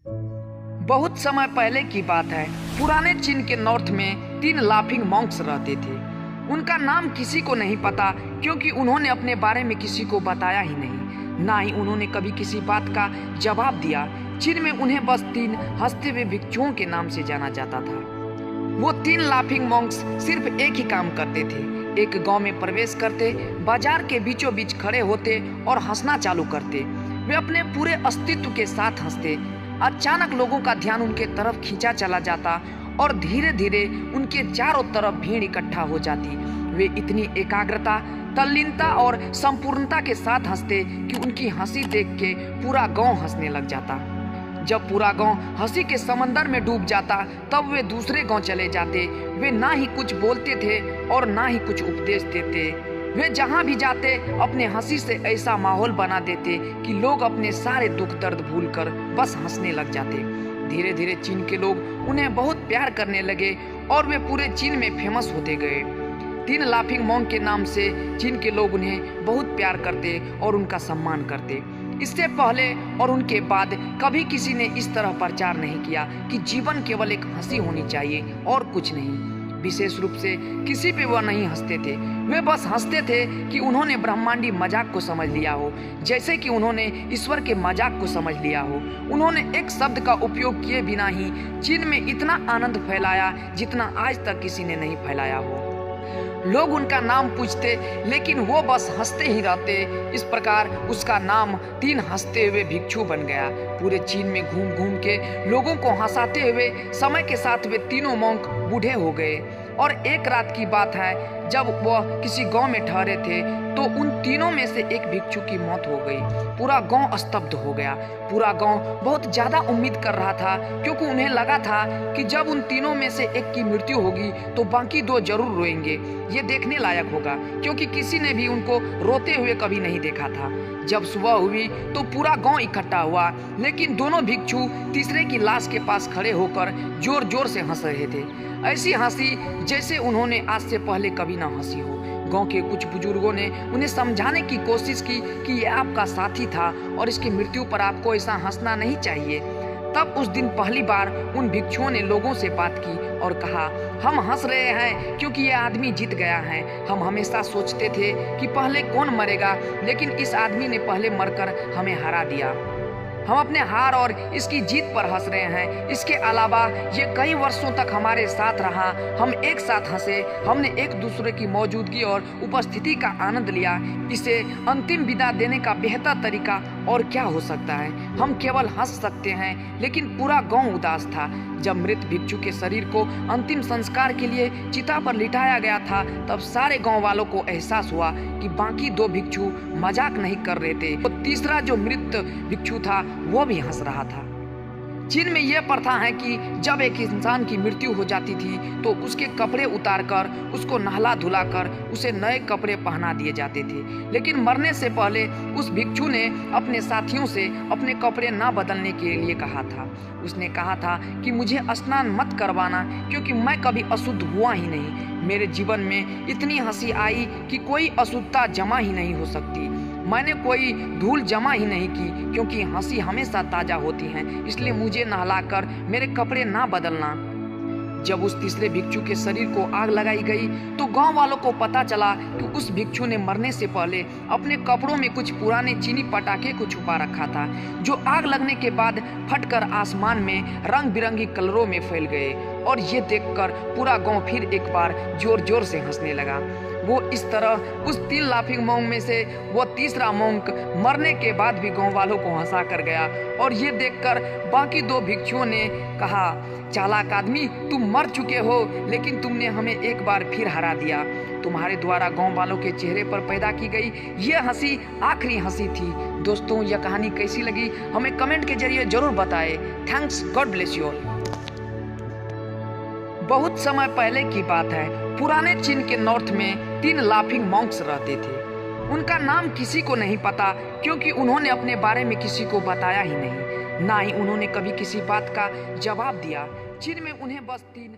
बहुत समय पहले की बात है। पुराने चीन के नॉर्थ में 3 लाफिंग मॉन्क्स रहते थे। उनका नाम किसी को नहीं पता, क्योंकि उन्होंने अपने बारे में किसी को बताया ही नहीं, ना ही उन्होंने कभी किसी बात का जवाब दिया। चीन में उन्हें बस 3 हंसते हुए भिक्षुओं के नाम से जाना जाता था। वो 3 लाफिंग मॉन्क्स सिर्फ एक ही काम करते थे। एक गांव में प्रवेश करते, बाजार के बीचों बीच खड़े होते और हंसना चालू करते। वे अपने पूरे अस्तित्व के साथ हंसते। अचानक लोगों का ध्यान उनके तरफ खींचा चला जाता और धीरे धीरे उनके चारों तरफ भीड़ इकट्ठा हो जाती। वे इतनी एकाग्रता, तल्लीनता और संपूर्णता के साथ हंसते कि उनकी हंसी देख के पूरा गांव हंसने लग जाता। जब पूरा गांव हंसी के समंदर में डूब जाता, तब वे दूसरे गांव चले जाते। वे ना ही कुछ बोलते थे और ना ही कुछ उपदेश देते। वे जहां भी जाते अपने हंसी से ऐसा माहौल बना देते कि लोग अपने सारे दुख दर्द भूलकर बस हंसने लग जाते। धीरे धीरे चीन के लोग उन्हें बहुत प्यार करने लगे और वे पूरे चीन में फेमस होते गए। 3 लाफिंग मॉन्क के नाम से चीन के लोग उन्हें बहुत प्यार करते और उनका सम्मान करते। इससे पहले और उनके बाद कभी किसी ने इस तरह प्रचार नहीं किया कि जीवन केवल एक हंसी होनी चाहिए और कुछ नहीं। विशेष रूप से किसी पे वह नहीं हंसते थे। वे बस हंसते थे कि उन्होंने ब्रह्मांडी मजाक को समझ लिया हो, जैसे कि उन्होंने ईश्वर के मजाक को समझ लिया हो। उन्होंने एक शब्द का उपयोग किए बिना ही चीन में इतना आनंद फैलाया जितना आज तक किसी ने नहीं फैलाया हो। लोग उनका नाम पूछते, लेकिन वो बस हंसते ही रहते। इस प्रकार उसका नाम 3 हंसते हुए भिक्षु बन गया। पूरे चीन में घूम घूम के लोगों को हंसाते हुए समय के साथ वे तीनों मॉन्क बूढ़े हो गए। और एक रात की बात है, जब वह किसी गांव में ठहरे थे तो उन तीनों में से एक भिक्षु की मौत हो गई। पूरा गांव स्तब्ध हो गया। पूरा गांव बहुत ज्यादा उम्मीद कर रहा था, क्योंकि उन्हें लगा था कि जब उन तीनों में से एक की मृत्यु होगी तो बाकी 2 जरूर रोएंगे। ये देखने लायक होगा, क्योंकि किसी ने भी उनको रोते हुए कभी नहीं देखा था। जब सुबह हुई तो पूरा गांव इकट्ठा हुआ, लेकिन दोनों भिक्षु तीसरे की लाश के पास खड़े होकर जोर जोर से हंस रहे थे। ऐसी हंसी जैसे उन्होंने आज से पहले कभी ना हंसी हो। गांव के कुछ बुजुर्गों ने उन्हें समझाने की कोशिश की कि यह आपका साथी था और इसकी मृत्यु पर आपको ऐसा हंसना नहीं चाहिए। तब उस दिन पहली बार उन भिक्षुओं ने लोगों से बात की और कहा, हम हंस रहे हैं क्योंकि यह आदमी जीत गया है। हम हमेशा सोचते थे कि पहले कौन मरेगा, लेकिन इस आदमी ने पहले मरकर हमें हरा दिया। हम अपने हार और इसकी जीत पर हंस रहे हैं। इसके अलावा ये कई वर्षों तक हमारे साथ रहा। हम एक साथ हंसे, हमने एक दूसरे की मौजूदगी और उपस्थिति का आनंद लिया। इसे अंतिम विदा देने का बेहतर तरीका और क्या हो सकता है। हम केवल हंस सकते हैं, लेकिन पूरा गांव उदास था। जब मृत भिक्षु के शरीर को अंतिम संस्कार के लिए चिता पर लिटाया गया था, तब सारे गांव वालों को एहसास हुआ कि बाकी 2 भिक्षु मजाक नहीं कर रहे थे। तो तीसरा जो मृत भिक्षु था वो भी हंस रहा था। चीन में यह प्रथा है कि जब एक इंसान की मृत्यु हो जाती थी तो उसके कपड़े उतारकर उसको नहला धुलाकर उसे नए कपड़े पहना दिए जाते थे। लेकिन मरने से पहले उस भिक्षु ने अपने साथियों से अपने कपड़े ना बदलने के लिए कहा था। उसने कहा था कि मुझे स्नान मत करवाना, क्योंकि मैं कभी अशुद्ध हुआ ही नहीं। मेरे जीवन में इतनी हंसी आई कि कोई अशुद्धता जमा ही नहीं हो सकती। मैंने कोई धूल जमा ही नहीं की, क्योंकि हंसी हमेशा ताजा होती है। इसलिए मुझे नहलाकर मेरे कपड़े ना बदलना। जब उस तीसरे भिक्षु के शरीर को आग लगाई गई तो गांव वालों को पता चला कि उस भिक्षु ने मरने से पहले अपने कपड़ों में कुछ पुराने चीनी पटाखे को छुपा रखा था, जो आग लगने के बाद फटकर आसमान में रंग बिरंगी कलरों में फैल गए। और ये देखकर पूरा गांव फिर एक बार जोर जोर से हंसने लगा। वो इस तरह उस 3 लाफिंग मॉन्क में से वो तीसरा मॉन्क मरने के बाद भी गांव वालों को हंसा कर गया। और ये देखकर बाकी 2 भिक्षुओं ने कहा, चालाक आदमी, तुम मर चुके हो, लेकिन तुमने हमें एक बार फिर हरा दिया। तुम्हारे द्वारा गांव वालों के चेहरे पर पैदा की गई ये हंसी आखिरी हंसी थी। दोस्तों, यह कहानी कैसी लगी हमें कमेंट के जरिए जरूर बताएं। Thanks, God bless you all. बहुत समय पहले की बात है। पुराने चीन के नॉर्थ में 3 लाफिंग मॉन्क्स रहते थे। उनका नाम किसी को नहीं पता, क्योंकि उन्होंने अपने बारे में किसी को बताया ही नहीं, ना ही उन्होंने कभी किसी बात का जवाब दिया। चीन में उन्हें बस 3